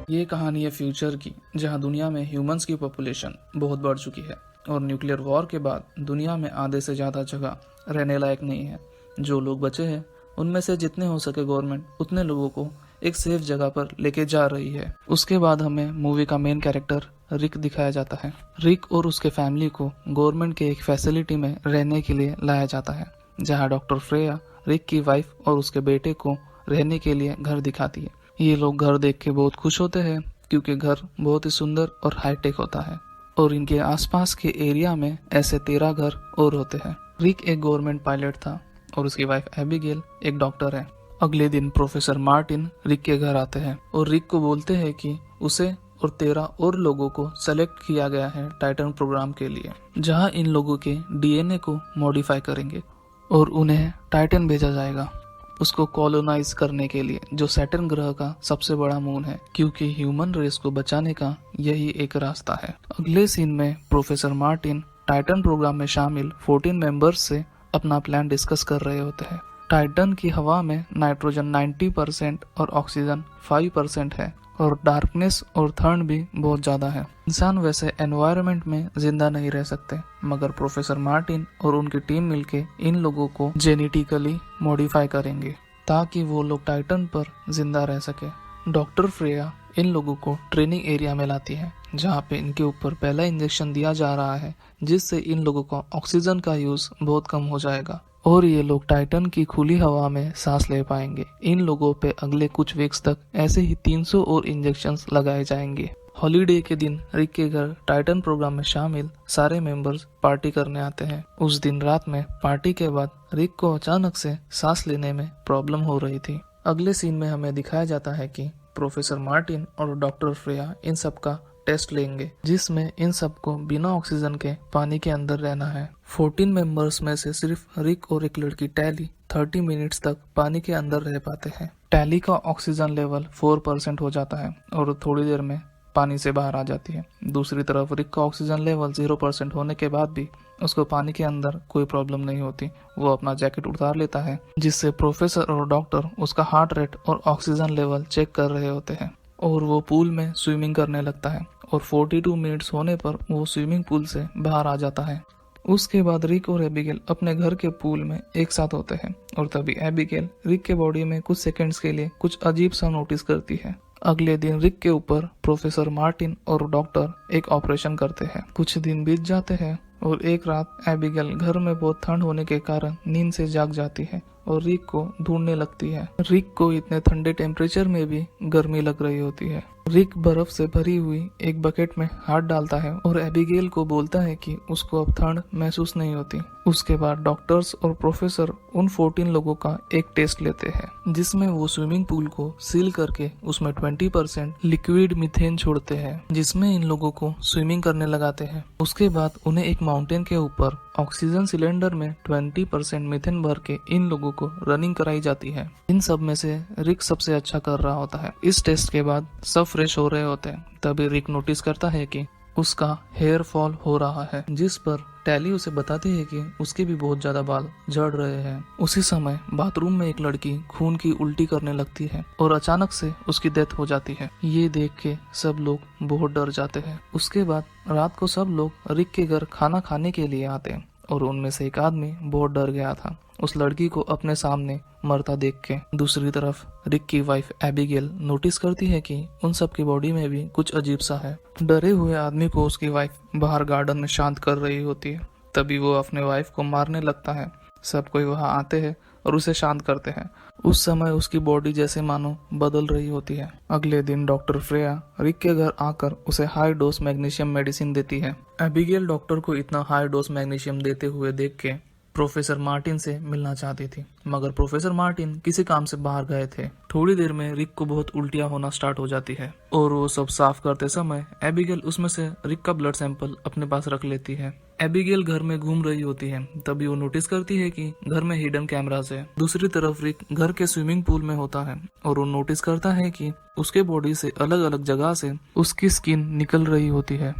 ये कहानी है फ्यूचर की, जहां दुनिया में ह्यूमंस की पॉपुलेशन बहुत बढ़ चुकी है और न्यूक्लियर वॉर के बाद दुनिया में आधे से ज़्यादा जगह रहने लायक नहीं है। जो लोग बचे हैं उनमें से जितने हो सके गवर्नमेंट उतने लोगों को एक सेफ जगह पर लेके जा रही है। उसके बाद हमें मूवी का मेन कैरेक्टर रिक दिखाया जाता है। रिक और उसके फैमिली को गवर्नमेंट के एक फैसिलिटी में रहने के लिए लाया जाता है, जहाँ डॉक्टर फ्रेया रिक की वाइफ और उसके बेटे को रहने के लिए घर दिखाती है। ये लोग घर देख के बहुत खुश होते हैं क्योंकि घर बहुत ही सुंदर और हाईटेक होता है और इनके आसपास के एरिया में ऐसे 13 घर और होते हैं। रिक एक गवर्नमेंट पायलट था और उसकी वाइफ एबिगेल एक डॉक्टर है। अगले दिन प्रोफेसर मार्टिन रिक के घर आते हैं और रिक को बोलते हैं कि उसे और 13 और लोगों को सेलेक्ट किया गया है टाइटन प्रोग्राम के लिए, जहां इन लोगों के डीएनए को मॉडिफाई करेंगे और उन्हें टाइटन भेजा जाएगा उसको कॉलोनाइज करने के लिए, जो सैटर्न ग्रह का सबसे बड़ा मून है, क्योंकि ह्यूमन रेस को बचाने का यही एक रास्ता है। अगले सीन में प्रोफेसर मार्टिन टाइटन प्रोग्राम में शामिल 14 मेंबर्स से अपना प्लान डिस्कस कर रहे होते हैं। टाइटन की हवा में नाइट्रोजन 90% और ऑक्सीजन 5% है और डार्कनेस और ठंड भी बहुत ज्यादा है। इंसान वैसे एनवायरनमेंट में जिंदा नहीं रह सकते, मगर प्रोफेसर मार्टिन और उनकी टीम मिलके इन लोगों को जेनेटिकली मॉडिफाई करेंगे ताकि वो लोग टाइटन पर जिंदा रह सके। डॉक्टर फ्रेया इन लोगों को ट्रेनिंग एरिया में लाती है, जहाँ पे इनके ऊपर पहला इंजेक्शन दिया जा रहा है, जिससे इन लोगों का ऑक्सीजन का यूज बहुत कम हो जाएगा और ये लोग टाइटन की खुली हवा में सांस ले पाएंगे। इन लोगों पे अगले कुछ वीक्स तक ऐसे ही 300 और इंजेक्शंस लगाए जाएंगे। हॉलीडे के दिन रिक के घर टाइटन प्रोग्राम में शामिल सारे मेंबर्स पार्टी करने आते हैं। उस दिन रात में पार्टी के बाद रिक को अचानक से सांस लेने में प्रॉब्लम हो रही थी। अगले सीन में हमें दिखाया जाता है कि प्रोफेसर मार्टिन और डॉक्टर फ्रेया इन सब का टेस्ट लेंगे, जिसमें इन सबको बिना ऑक्सीजन के पानी के अंदर रहना है। 14 मेंबर्स में से सिर्फ रिक और एक लड़की टैली 30 मिनट्स तक पानी के अंदर रह पाते हैं। टैली का ऑक्सीजन लेवल 4% हो जाता है और थोड़ी देर में पानी से बाहर आ जाती है। दूसरी तरफ रिक का ऑक्सीजन लेवल 0% होने के बाद भी उसको पानी के अंदर कोई प्रॉब्लम नहीं होती। वो अपना जैकेट उतार लेता है, जिससे प्रोफेसर और डॉक्टर उसका हार्ट रेट और ऑक्सीजन लेवल चेक कर रहे होते हैं और वो पूल में स्विमिंग करने लगता है और 42 मिनट्स होने पर वो स्विमिंग पूल से बाहर आ जाता है। उसके बाद रिक और एबिगेल अपने घर के पूल में एक साथ होते हैं और तभी एबिगेल रिक के बॉडी में कुछ सेकंड्स के लिए कुछ अजीब सा नोटिस करती है। अगले दिन रिक के ऊपर प्रोफेसर मार्टिन और डॉक्टर एक ऑपरेशन करते हैं। कुछ दिन बीत जाते हैं और एक रात एबिगेल घर में बहुत ठंड होने के कारण नींद से जाग जाती है और रिक को ढूंढने लगती है। रिक को इतने ठंडे टेम्परेचर में भी गर्मी लग रही होती है। रिक बर्फ से भरी हुई एक बकेट में हाथ डालता है और एबिगेल को बोलता है कि उसको अब ठंड महसूस नहीं होती। उसके बाद डॉक्टर्स और प्रोफेसर उन 14 लोगों का एक टेस्ट लेते हैं, जिसमें वो स्विमिंग पूल को सील करके उसमें 20% लिक्विड मीथेन छोड़ते हैं, जिसमें इन लोगों को स्विमिंग करने लगाते हैं। उसके बाद उन्हें एक माउंटेन के ऊपर ऑक्सीजन सिलेंडर में 20% मीथेन भर के इन लोगों को रनिंग कराई जाती है। इन सब में से रिक सबसे अच्छा कर रहा होता है। इस टेस्ट के बाद सब फ्रेश हो रहे होते हैं। तभी रिक नोटिस करता है कि उसका हेयर फॉल हो रहा है, जिस पर टैली उसे बताती है कि उसके भी बहुत ज्यादा बाल झड़ रहे हैं। उसी समय बाथरूम में एक लड़की खून की उल्टी करने लगती है और अचानक से उसकी डेथ हो जाती है। ये देख के सब लोग बहुत डर जाते हैं। उसके बाद रात को सब लोग रिक के घर खाना खाने के लिए आते हैं और उनमें से एक आदमी बहुत डर गया था उस लड़की को अपने सामने मरता देख के। दूसरी तरफ रिक की वाइफ एबिगेल नोटिस करती है कि उन सब की बॉडी में भी कुछ अजीब सा है। डरे हुए आदमी को उसकी वाइफ बाहर गार्डन में शांत कर रही होती है। तभी वो अपने वाइफ को मारने लगता है। सब कोई वहां आते हैं और उसे शांत करते हैं। उस समय उसकी बॉडी जैसे मानो बदल रही होती है। अगले दिन डॉक्टर फ्रेया रिक के घर आकर उसे हाई डोज मैग्नीशियम मेडिसिन देती है। एबिगेल डॉक्टर को इतना हाई डोज मैग्नीशियम देते हुए देख के प्रोफेसर मार्टिन से मिलना चाहती थी, मगर प्रोफेसर मार्टिन किसी काम से बाहर गए थे। थोड़ी देर में रिक को बहुत उल्टियां होना स्टार्ट हो जाती है और वो सब साफ करते समय एबिगेल उसमें से रिक का ब्लड सैंपल अपने पास रख लेती है। एबिगेल घर में घूम रही होती है, तभी वो नोटिस करती है कि घर में हिडन कैमरास है। दूसरी तरफ रिक घर के स्विमिंग पूल में होता है और वो नोटिस करता है कि उसके बॉडी से अलग अलग जगह से उसकी स्किन निकल रही होती है।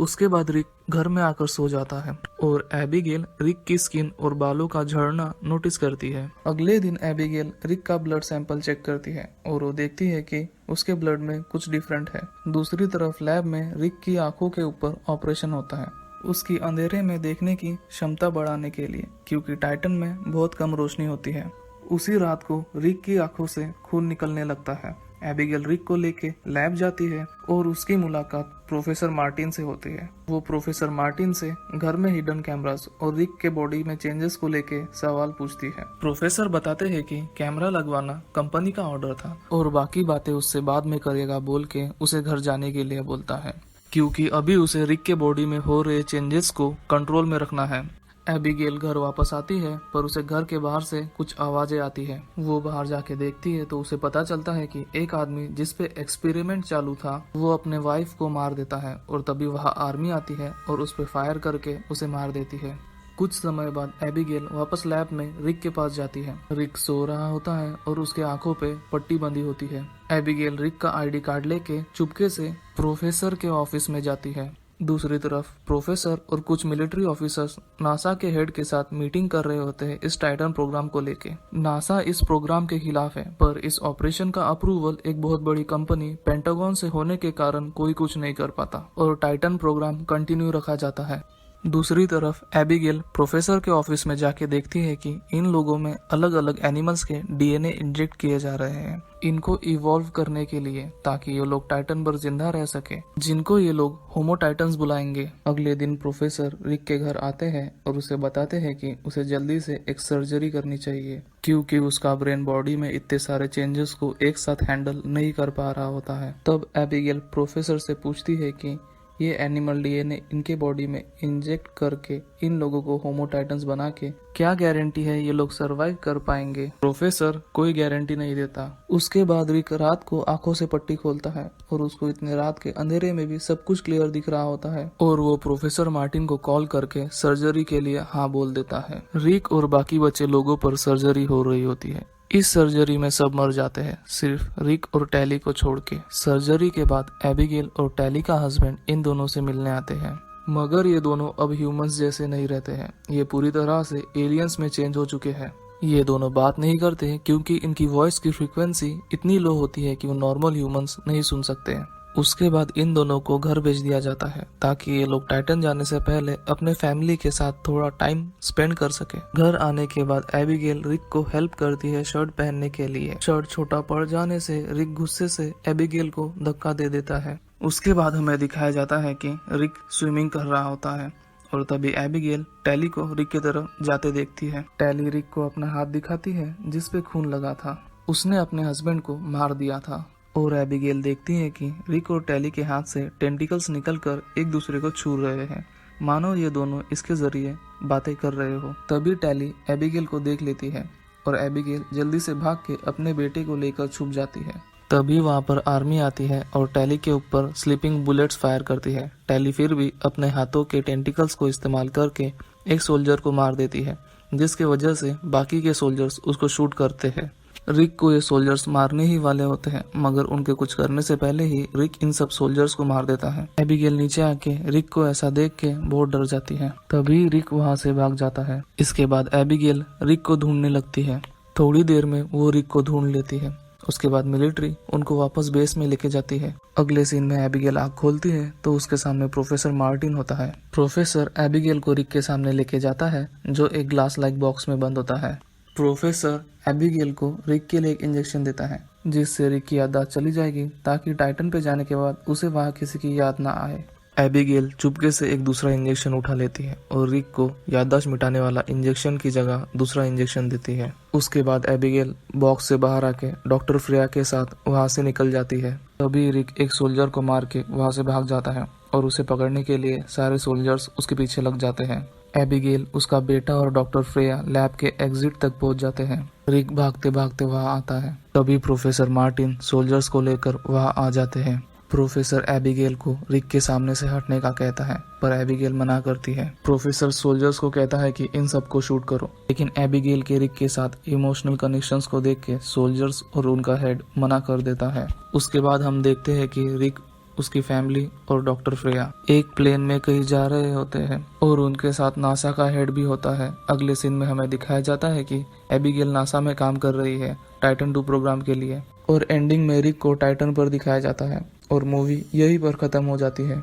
उसके बाद रिक घर में आकर सो जाता है और एबिगेल रिक की स्किन और बालों का झड़ना नोटिस करती है। अगले दिन एबिगेल रिक का ब्लड सैंपल चेक करती है और वो देखती है कि उसके ब्लड में कुछ डिफरेंट है। दूसरी तरफ लैब में रिक की आंखों के ऊपर ऑपरेशन होता है, उसकी अंधेरे में देखने की क्षमता बढ़ाने के लिए, क्योंकि टाइटन में बहुत कम रोशनी होती है। उसी रात को रिक की आंखों से खून निकलने लगता है। एबिगेल रिक को लेके लैब जाती है और उसकी मुलाकात प्रोफेसर मार्टिन से होती है। वो प्रोफेसर मार्टिन से घर में हिडन कैमरास और रिक के बॉडी में चेंजेस को लेके सवाल पूछती है। प्रोफेसर बताते हैं कि कैमरा लगवाना कंपनी का ऑर्डर था और बाकी बातें उससे बाद में करेगा बोल के उसे घर जाने के लिए बोलता है, क्योंकि अभी उसे रिक के बॉडी में हो रहे चेंजेस को कंट्रोल में रखना है। एबिगेल घर वापस आती है पर उसे घर के बाहर से कुछ आवाजें आती है। वो बाहर जाके देखती है तो उसे पता चलता है कि एक आदमी जिस पे एक्सपेरिमेंट चालू था वो अपने वाइफ को मार देता है और तभी वहाँ आर्मी आती है और उस पे फायर करके उसे मार देती है। कुछ समय बाद एबिगेल वापस लैब में रिक के पास जाती है। रिक सो रहा होता है और उसके आंखों पे पट्टी बंधी होती है। एबिगेल रिक का आईडी कार्ड लेके चुपके से प्रोफेसर के ऑफिस में जाती है। दूसरी तरफ प्रोफेसर और कुछ मिलिट्री ऑफिसर्स नासा के हेड के साथ मीटिंग कर रहे होते हैं इस टाइटन प्रोग्राम को लेके। नासा इस प्रोग्राम के खिलाफ है, पर इस ऑपरेशन का अप्रूवल एक बहुत बड़ी कंपनी पेंटागन से होने के कारण कोई कुछ नहीं कर पाता और टाइटन प्रोग्राम कंटिन्यू रखा जाता है। दूसरी तरफ एबिगेल प्रोफेसर के ऑफिस में जाके देखती है कि इन लोगों में अलग अलग एनिमल्स के डीएनए इंजेक्ट किए जा रहे हैं, इनको इवॉल्व करने के लिए, ताकि ये लोग टाइटन पर जिंदा रह सके, जिनको ये लोग होमो टाइटन्स बुलाएंगे। अगले दिन प्रोफेसर रिक के घर आते हैं और उसे बताते हैं कि उसे जल्दी से एक सर्जरी करनी चाहिए, क्योंकि उसका ब्रेन बॉडी में इतने सारे चेंजेस को एक साथ हैंडल नहीं कर पा रहा होता है। तब एबिगेल प्रोफेसर से पूछती है कि ये एनिमल डीएनए इनके बॉडी में इंजेक्ट करके इन लोगों को होमो टाइटन्स बना के क्या गारंटी है ये लोग सरवाइव कर पाएंगे। प्रोफेसर कोई गारंटी नहीं देता। उसके बाद रिक रात को आंखों से पट्टी खोलता है और उसको इतने रात के अंधेरे में भी सब कुछ क्लियर दिख रहा होता है और वो प्रोफेसर मार्टिन को कॉल करके सर्जरी के लिए हाँ बोल देता है। रिक और बाकी बचे लोगों पर सर्जरी हो रही होती है। इस सर्जरी में सब मर जाते हैं, सिर्फ रिक और टैली को छोड़ के। सर्जरी के बाद एबिगेल और टैली का हस्बैंड इन दोनों से मिलने आते हैं, मगर ये दोनों अब ह्यूमंस जैसे नहीं रहते हैं। ये पूरी तरह से एलियंस में चेंज हो चुके हैं। ये दोनों बात नहीं करते क्योंकि इनकी वॉइस की फ्रीक्वेंसी इतनी लो होती है कि वो नॉर्मल ह्यूमंस नहीं सुन सकते हैं। उसके बाद इन दोनों को घर भेज दिया जाता है ताकि ये लोग टाइटन जाने से पहले अपने फैमिली के साथ थोड़ा टाइम स्पेंड कर सके। घर आने के बाद एबिगेल रिक को हेल्प करती है शर्ट पहनने के लिए। शर्ट छोटा पड़ जाने से रिक गुस्से से एबिगेल को धक्का दे देता है। उसके बाद हमें दिखाया जाता है कि रिक स्विमिंग कर रहा होता है और तभी एबिगेल टैली को रिक की तरफ जाते देखती है। टैली रिक को अपना हाथ दिखाती है जिस पे खून लगा था, उसने अपने हस्बैंड को मार दिया था। और एबिगेल देखती है कि रिक और टैली के हाथ से टेंटिकल्स निकलकर एक दूसरे को छू रहे हैं, मानो ये दोनों इसके जरिए बातें कर रहे हो। तभी टैली एबिगेल को देख लेती है और एबिगेल जल्दी से भाग के अपने बेटे को लेकर छुप जाती है। तभी वहाँ पर आर्मी आती है और टैली के ऊपर स्लीपिंग बुलेट्स फायर करती है। टैली फिर भी अपने हाथों के टेंटिकल्स को इस्तेमाल करके एक सोल्जर को मार देती है, जिसकी वजह से बाकी के सोल्जर्स उसको शूट करते हैं। रिक को ये सोल्जर्स मारने ही वाले होते हैं, मगर उनके कुछ करने से पहले ही रिक इन सब सोल्जर्स को मार देता है। एबिगेल नीचे आके रिक को ऐसा देख के बहुत डर जाती है। तभी रिक वहाँ से भाग जाता है। इसके बाद एबिगेल रिक को ढूंढने लगती है। थोड़ी देर में वो रिक को ढूंढ लेती है। उसके बाद मिलिट्री उनको वापस बेस में लेके जाती है। अगले सीन में एबिगेल आँख खोलती है तो उसके सामने प्रोफेसर मार्टिन होता है। प्रोफेसर एबिगेल को रिक के सामने लेके जाता है जो एक ग्लास लाइक बॉक्स में बंद होता है। प्रोफेसर एबिगेल को रिक के लिए एक इंजेक्शन देता है जिससे रिक की याददाश्त चली जाएगी, ताकि टाइटन पे जाने के बाद उसे वहाँ किसी की याद ना आए। एबिगेल चुपके से एक दूसरा इंजेक्शन उठा लेती है और रिक को याददाश्त मिटाने वाला इंजेक्शन की जगह दूसरा इंजेक्शन देती है। उसके बाद एबिगेल बॉक्स से बाहर आके डॉक्टर फ्रेया के साथ वहाँ से निकल जाती है। तभी रिक एक सोल्जर को मार के वहाँ से भाग जाता है और उसे पकड़ने के लिए सारे सोल्जर्स उसके पीछे लग जाते हैं। एबिगेल, उसका बेटा और डॉक्टर फ्रेया लैब के एग्जिट तक पहुंच जाते हैं। रिक भागते भागते वहां आता है। तभी प्रोफेसर मार्टिन सोल्जर्स को लेकर वहां आ जाते हैं। प्रोफेसर एबिगेल को रिक के सामने से हटने का कहता है, पर एबिगेल मना करती है। प्रोफेसर सोल्जर्स को कहता है कि इन सबको शूट करो, लेकिन एबिगेल के रिक के साथ इमोशनल कनेक्शंस को देख के सोल्जर्स और उनका हेड मना कर देता है। उसके बाद हम देखते हैं कि रिक उसकी फैमिली और डॉक्टर फ्रेया एक प्लेन में कहीं जा रहे होते हैं और उनके साथ नासा का हेड भी होता है। अगले सीन में हमें दिखाया जाता है कि एबिगेल नासा में काम कर रही है टाइटन 2 प्रोग्राम के लिए और एंडिंग में रिक को टाइटन पर दिखाया जाता है और मूवी यहीं पर खत्म हो जाती है।